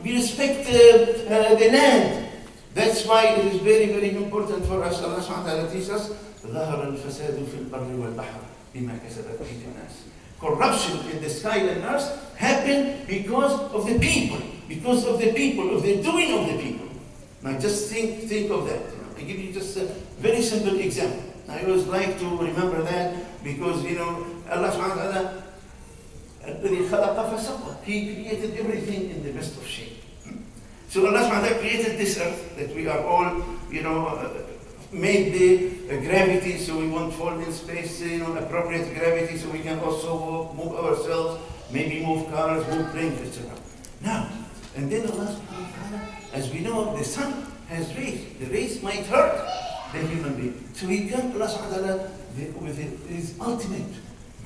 We respect the land. That's why it is very, very important for us. Allah subhanahu wa ta'ala teaches us, ظهر الفساد في البر والبحر بما كسبت أيدي الناس. Corruption in the sky and earth happened because of the people, of the doing of the people. Now just think of that. I give you just a very simple example. I always like to remember that because, Allah subhanahu wa ta'ala, الذي خلق فسوى. He created everything in the best of shape. So Allah subhanahu wa ta'ala created this earth that we are all, made the gravity so we won't fall in space, appropriate gravity so we can also move ourselves, maybe move cars, move planes, etc. Now, and then Allah subhanahu wa ta'ala, as we know, the sun has rays. The rays might hurt the human being. So He comes, Allah subhanahu wa ta'ala, with His ultimate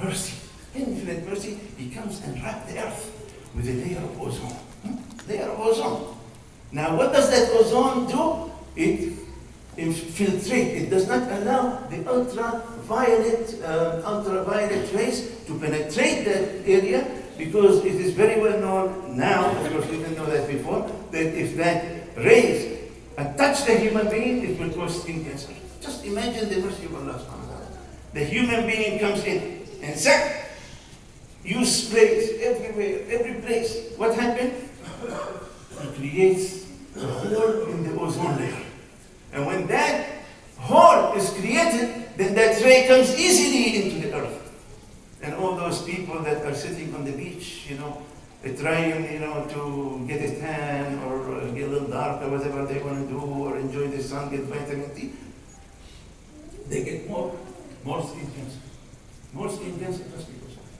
mercy, infinite mercy, He comes and wraps the earth with a layer of ozone. Layer of ozone. Now, what does that ozone do? It infiltrates. It does not allow the ultraviolet rays to penetrate that area, because it is very well known now, of course we didn't know that before, that if that rays touch the human being, it will cause skin cancer. Just imagine the mercy of Allah subhanahu wa ta'ala. The human being comes in and you sprays everywhere, every place. What happened? It creates a hole in the ozone layer. And when that hole is created, then that ray comes easily into the earth. And all those people that are sitting on the beach, trying, to get a tan or get a little dark or whatever they want to do, or enjoy the sun, get vitamin D, they get more skin cancer. More skin cancer just because of it.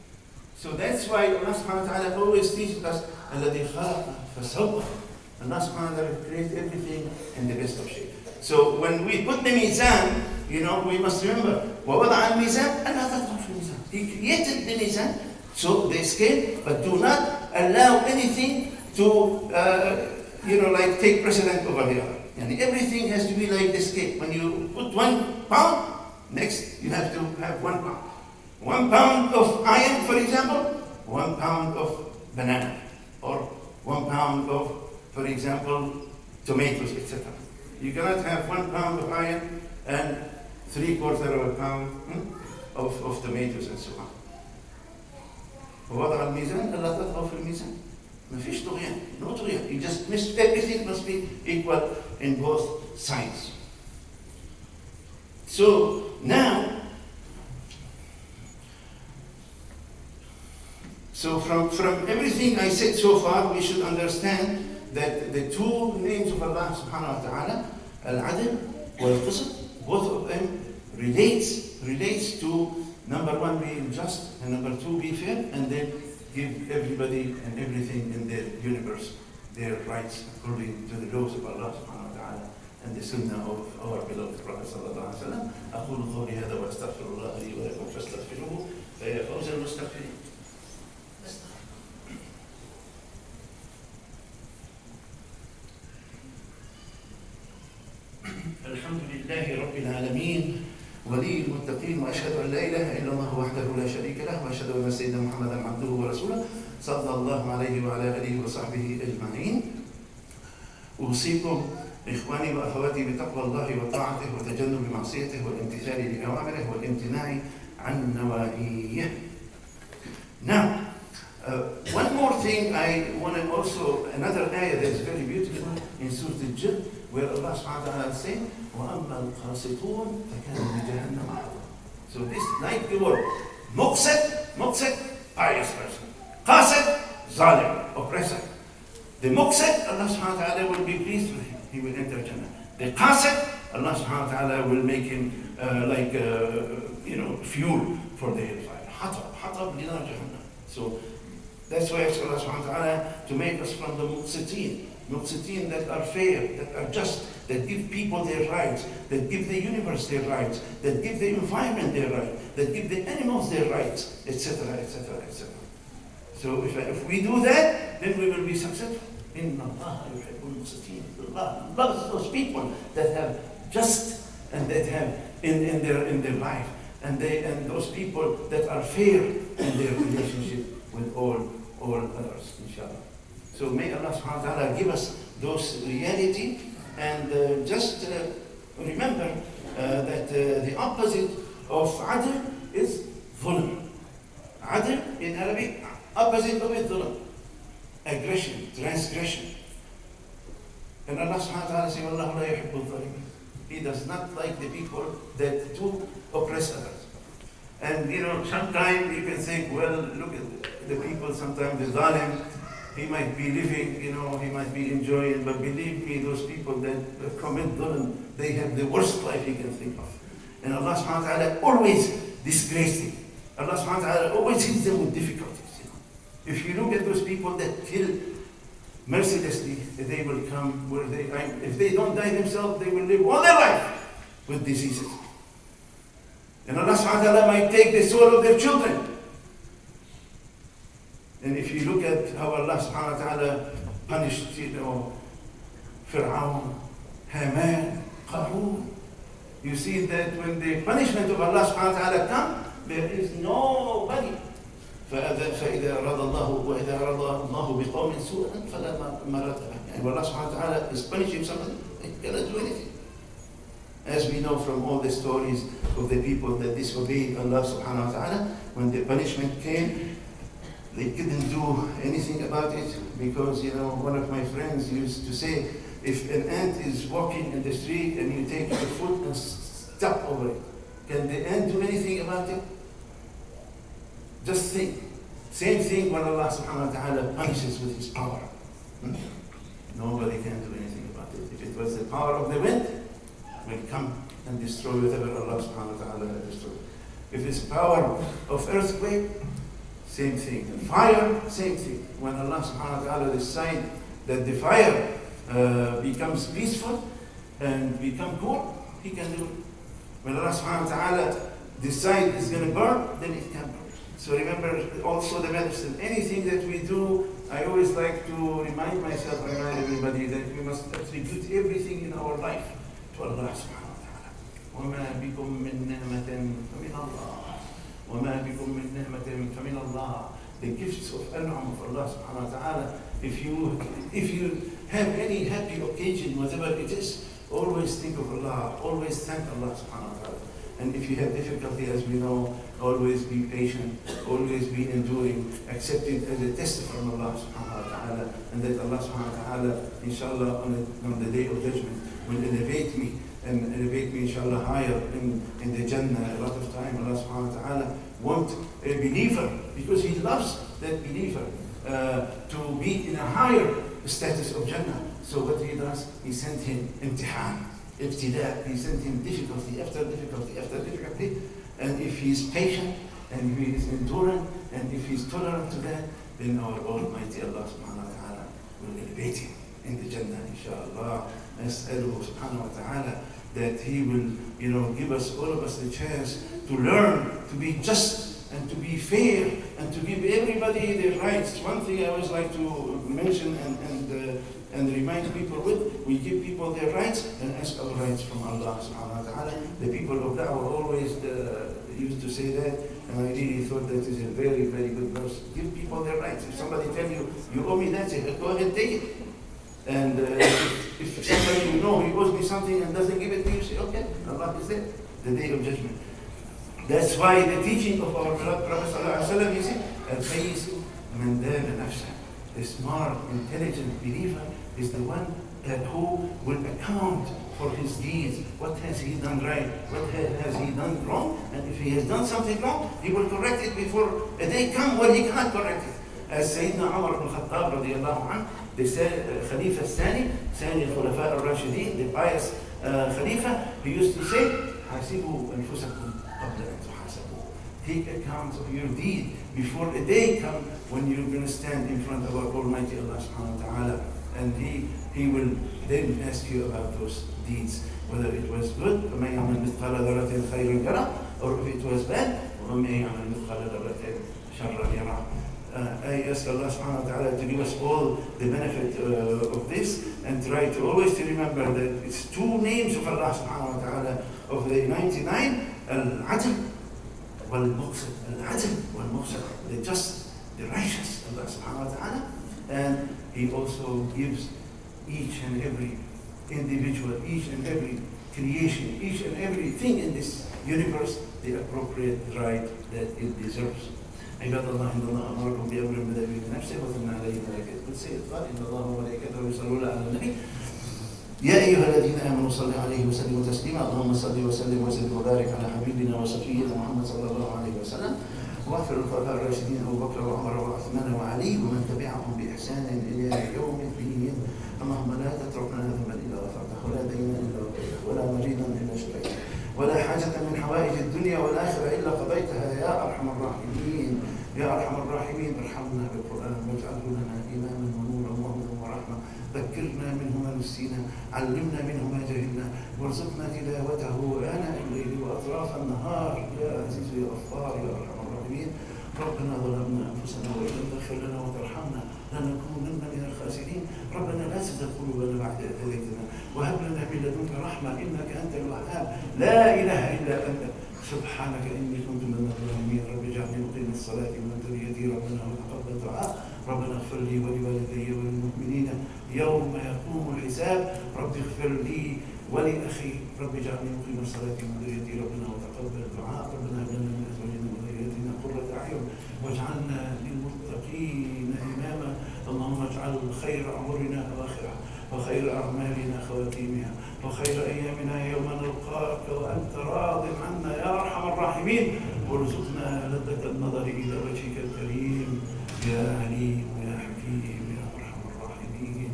So that's why Allah subhanahu wa ta'ala always teaches us, الَّذِي خَلَقَ فَسَوَّى. Allah subhanahu wa ta'ala creates everything in the best of shape. So when we put the mizan, we must remember, وَوَضَعَ الْمِيزَانَ أَلَّا تَطْغَوْا فِي الْمِيزَانِ. He created the mizan, so the scale, but do not allow anything to, take precedent over the other. And everything has to be like the scale. When you put 1 pound, next you have to have 1 pound. 1 pound of iron, for example, 1 pound of banana, or 1 pound of, for example, tomatoes, etc. You cannot have 1 pound of iron and 3/4 of a pound of tomatoes and so on. ووضع الميزان ألا تطغوا في الميزان. ما فيش طغيان, no طغيان. You just miss, everything must be equal in both sides. So now, from everything I said so far, we should understand that the two names of Allah subhanahu wa ta'ala, Al-Adl wal-Qisd, both of them relates to number one, being just, and number two, be fair, and then give everybody and everything in the universe their rights according to the laws of Allah subhanahu wa ta'ala and the sunnah of our beloved Prophet sallallahu alaihi wasallam. أقول قولي هذا وأستغفر الله لي ولكم فاستغفروه فيا فوز المستغفرين. الحمد لله رب العالمين ولي المتقين، واشهد ان لا اله الا الله وحده لا شريك له، واشهد ان سيدنا محمدا عبده ورسوله صلى الله عليه وعلى اله وصحبه اجمعين. اوصيكم اخواني واخواتي بتقوى الله وطاعته وتجنب معصيته والامتثال لاوامره والامتناع عن نواهيه. Now, one more thing I want to also, another ayah that is very beautiful in Surah Al-Jinn, where Allah subhanahu wa ta'ala is saying, وَأَمَّا الْقَاسِطُونَ فَكَانُوا لِجَهَنَّمَ حَطَبًا. So this, like the word, muqsid, pious person. Qasid, zalim, oppressor. The muqsid, Allah subhanahu wa ta'ala will be pleased with him. He will enter Jannah. The qasid, Allah subhanahu wa ta'ala will make him fuel for the hellfire. Hatab linar Jahannam. So that's why I ask Allah subhanahu wa ta'ala to make us from the muqsiteen that are fair, that are just, that give people their rights, that give the universe their rights, that give the environment their rights, that give the animals their rights, etc., etc., etc. So if we do that, then we will be successful. Inna Allah yuhibbul muqsiteen. Allah loves those people that have just and that have in their life, and those people that are fair in their relationship with all others, inshallah. So may Allah subhanahu wa ta'ala give us those reality, and just remember that the opposite of adl is dhulm. Adl in Arabic, opposite of it, dhulm. Aggression, transgression. And Allah subhanahu wa ta'ala says, Wallahu la yuhibbu dhalimin. He does not like the people that do oppress others. And sometimes you can think, well, look at the people, sometimes the zalim, he might be living, he might be enjoying, but believe me, those people that commit dhulm, they have the worst life you can think of. And Allah subhanahu wa ta'ala always disgraces them. Allah subhanahu wa ta'ala always hits them with difficulties. If you look at those people that kill mercilessly, they will come where if they don't die themselves, they will live all their life with diseases. And Allah subhanahu wa ta'ala might take the soul of their children. And if you look at how Allah subhanahu wa ta'ala punished, Fir'aun, Haman, Qarun, you see that when the punishment of Allah subhanahu wa ta'ala comes, there is nobody. فإذا أراد الله بقوم سوءا فلا مرد له. And Allah subhanahu wa ta'ala is punishing somebody, they cannot do anything. As we know from all the stories of the people that disobeyed Allah subhanahu wa ta'ala, when the punishment came, they couldn't do anything about it, because one of my friends used to say, if an ant is walking in the street and you take your foot and step over it, can the ant do anything about it? Just think. Same thing when Allah subhanahu wa ta'ala punishes with His power. Nobody can do anything about it. If it was the power of the wind, will come and destroy whatever Allah subhanahu wa ta'ala destroyed. If it's power of earthquake, same thing. And fire, same thing. When Allah subhanahu wa ta'ala decides that the fire becomes peaceful and become cool, He can do it. When Allah subhanahu wa ta'ala decides it's going to burn, then it can burn. So remember also the medicine. Anything that we do, I always like to remind myself, remind everybody that we must attribute everything in our life to Allah subhanahu wa ta'ala. وَمَا بِكُم مِّن نِعْمَةٍ فَمِنَ اللَّهِ وَمَا بِكُم مِّن نِعْمَةٍ فَمِنَ اللَّهِ. The gifts of Allouch of Allah subhanahu wa ta'ala. If you have any happy occasion, whatever it is, always think of Allah, always thank Allah subhanahu wa ta'ala. And if you have difficulty, as we know, always be patient, always be enduring, accept it as a test from Allah subhanahu wa ta'ala, and that Allah subhanahu wa ta'ala, inshallah, on the day of judgment, will elevate me, inshallah, higher in the Jannah. A lot of time, Allah subhanahu wa ta'ala wants a believer, because He loves that believer, to be in a higher status of Jannah. So what He does, He sent him imtihan. Ibtida, He sent him difficulty after difficulty after difficulty, and if he is patient, and if he is enduring, and if he is tolerant to that, then our Almighty Allah subhanahu wa ta'ala will elevate him in the Jannah, inshallah. Nas'aluhu subhanahu wa ta'ala that He will, give us, all of us, the chance to learn to be just and to be fair and to give everybody their rights. One thing I always like to mention and remind people with, we give people their rights and ask our rights from Allah subhanahu wa ta'ala. The people of Da'wah always used to say that, and I really thought that is a very, very good verse. Give people their rights. If somebody tells you, you owe me that, say, go ahead, take it. And if somebody he owes me something and doesn't give it to you, say, okay, Allah is there, the day of judgment. That's why the teaching of our beloved Prophet sallallahu alaihi wasallam is al-Qayyisu man dana nafsah. The smart, intelligent believer is the one who will account for his deeds. What has he done right? What has he done wrong? And if he has done something wrong, he will correct it before a day comes when he cannot correct it. As Sayyidina Umar ibn Khattab radiallahu anhu, the Khalifa Thani Khulafa al-Rashidin, the pious Khalifa, he used to say, حاسبوا أنفسكم قبل أن تحاسبوا. Take account of your deed before a day comes when you're going to stand in front of our Almighty Allah subhanahu wa ta'ala, and He will then ask you about those deeds, whether it was good, وَمَنْ يَعْمَلْ مِثْقَالَ ذَرَّةٍ خَيْرًا يَرَهُ, or if it was bad, وَمَنْ يَعْمَلْ مِثْقَالَ ذَرَّةٍ شَرًّا يَرَهُ. I ask Allah subhanahu wa ta'ala to give us all the benefit of this, and try to always to remember that it's two names of Allah subhanahu wa ta'ala, of the 99, Al-Adl wal-Muqsid. Al-Adl wal-Muqsid, the just, the righteous Allah subhanahu wa ta'ala, And He also gives each and every individual, each and every creation, each and everything in this universe the appropriate right that it deserves. عباد الله إن الله أمركم بأمر بدأ بنفسه وثنى عليه ملائكته القدس قال إن الله وملائكته يصلون على النبي يا أيها الذين آمنوا صلوا عليه وسلموا تسليما اللهم صل وسلم وزد وبارك على حبيبنا وصفينا محمد صلى الله عليه وسلم واغفر الخلفاء الراشدين أبو بكر وعمر وعثمان وعلي ومن تبعهم بإحسان إلى يوم الدين. اللهم لا تتركنا ذنبا إلا غفرته ولا دينا إلا قضيته ولا مريضا إلا شفيته ولا حاجة من حوائج الدنيا والآخرة إلا قضيتها يا أرحم الراحمين. يا أرحم الراحمين ارحمنا بالقرآن واجعله لنا إماما ونورا وهدى ورحمة. ذكرنا منه ما نسينا علمنا منه ما جهلنا وارزقنا تلاوته آناء الليل وأطراف النهار يا عزيز يا غفار يا أرحم الراحمين. ربنا ظلمنا أنفسنا وإن لم تغفر لنا وترحمنا لنكونن من الخاسرين. ربنا لا تزغ قلوبنا بعد إذ هديتنا وهب لنا من لدنك رحمة إنك أنت الوهاب لا إله إلا أنت سبحانك إني كنت من الظالمين. رب اجعلني مقيم الصلاة ومن ذريتي ربنا وتقبل دعاء. ربنا اغفر لي ولوالدي وللمؤمنين يوم يقوم الحساب. رب اغفر لي ولأخي رب اجعلني مقيم الصلاة ومن ذريتي ربنا وتقبل دعاء. ربنا هب لنا من أزواجنا وذرياتنا قرة أعين واجعلنا للمتقين إماما. اللهم اجعل خير عمرنا أواخرها وخير أعمالنا خواتيمها وخير أيامنا يوم نلقاك وأنت راض عنا يا أرحم الراحمين. وارزقنا لذة النظر إلى وجهك الكريم يا عليم يا حكيم يا أرحم الراحمين.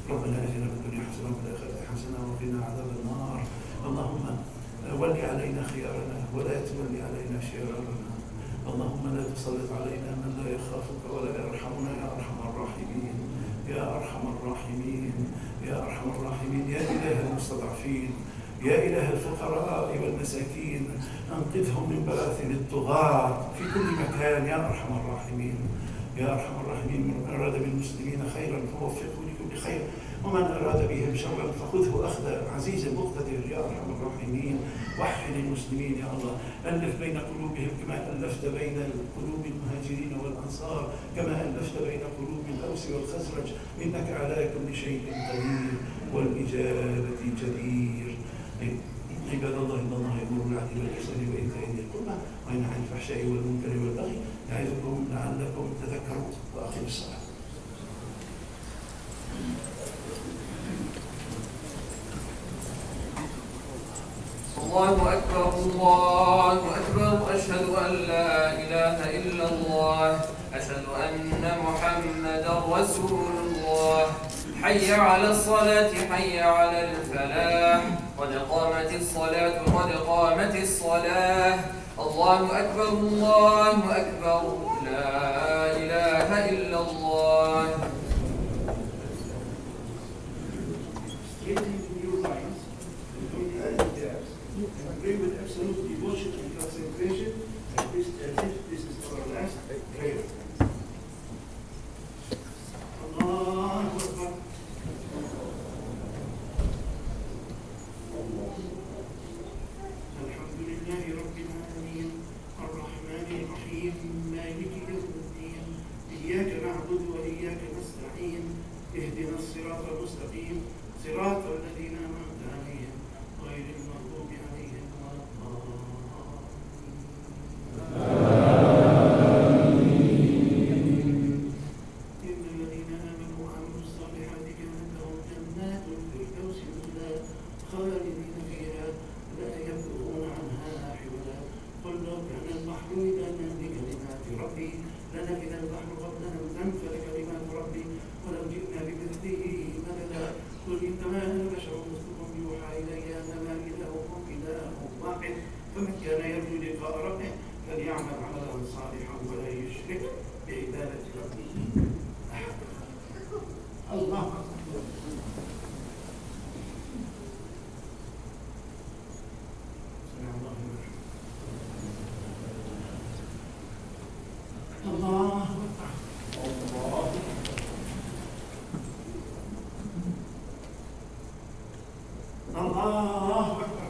ربنا آتنا في الدنيا حسنة وفي الآخرة حسنة وقنا عذاب النار. اللهم ول علينا خيارنا ولا تولي علينا شرارنا. اللهم لا تسلط علينا من لا يخافك ولا يرحمنا يا أرحم الراحمين يا أرحم الراحمين يا أرحم الراحمين. يا إله المستضعفين يا إله الفقراء والمساكين أنقذهم من براثن الطغاة في كل مكان يا أرحم الراحمين يا أرحم الراحمين. من أراد بالمسلمين خيرا فوفقه لكل خير ومن أراد بهم شرا فخذه أخذ عزيز مقتدر يا أرحم الراحمين. وحد المسلمين يا الله ألف بين قلوبهم كما ألفت بين قلوب المهاجرين والأنصار كما ألفت بين قلوب الأوس والخزرج إنك على كل شيء قدير والإجابة جدير. عباد الله إن الله يأمر بالعدل والإحسان وإيتاء ذي القربى وينهى عن الفحشاء والمنكر والبغي يعظكم لعلكم تذكرون. وأقيموا الصلاة. الله أكبر الله أكبر. أشهد أن لا إله إلا الله. أشهد أن محمدا رسول الله. حي على الصلاة حي على الفلاح. قد قامت الصلاة قد قامت الصلاة. الله أكبر الله أكبر. لا إله إلا الله. Pray with absolute devotion and concentration as if this is our last prayer. Allahu Akbar. Alhamdulillahi Rabbil Alameen Ar-Rahmanir Rahim Maliki Yawmiddin Iyyaka na'budu wa iyyaka nasta'in Ihdina as-sirata al-mustaqim Sirata alladhina an'amta 'alayhim ghayril maghdubi 'alayhim فمن كان يرجو لقاء ربه فليعمل عملا صالحا ولا يشرك بعبادة ربه أحدا. الله أكبر. الله أكبر. الله أكبر.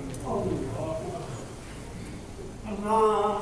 الله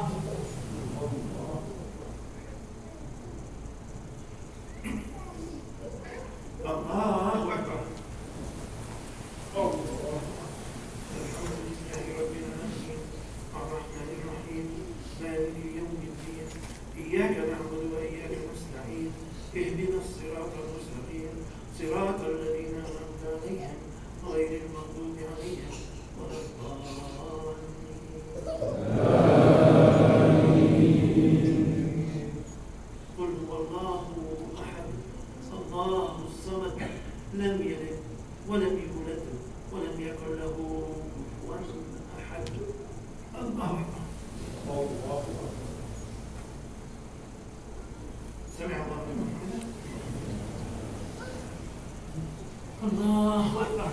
الله الصمد لم يلد ولم يولد ولم يكن له كفوا أحد. الله أكبر. الله أكبر. سمع الله لمن حمده. الله أكبر.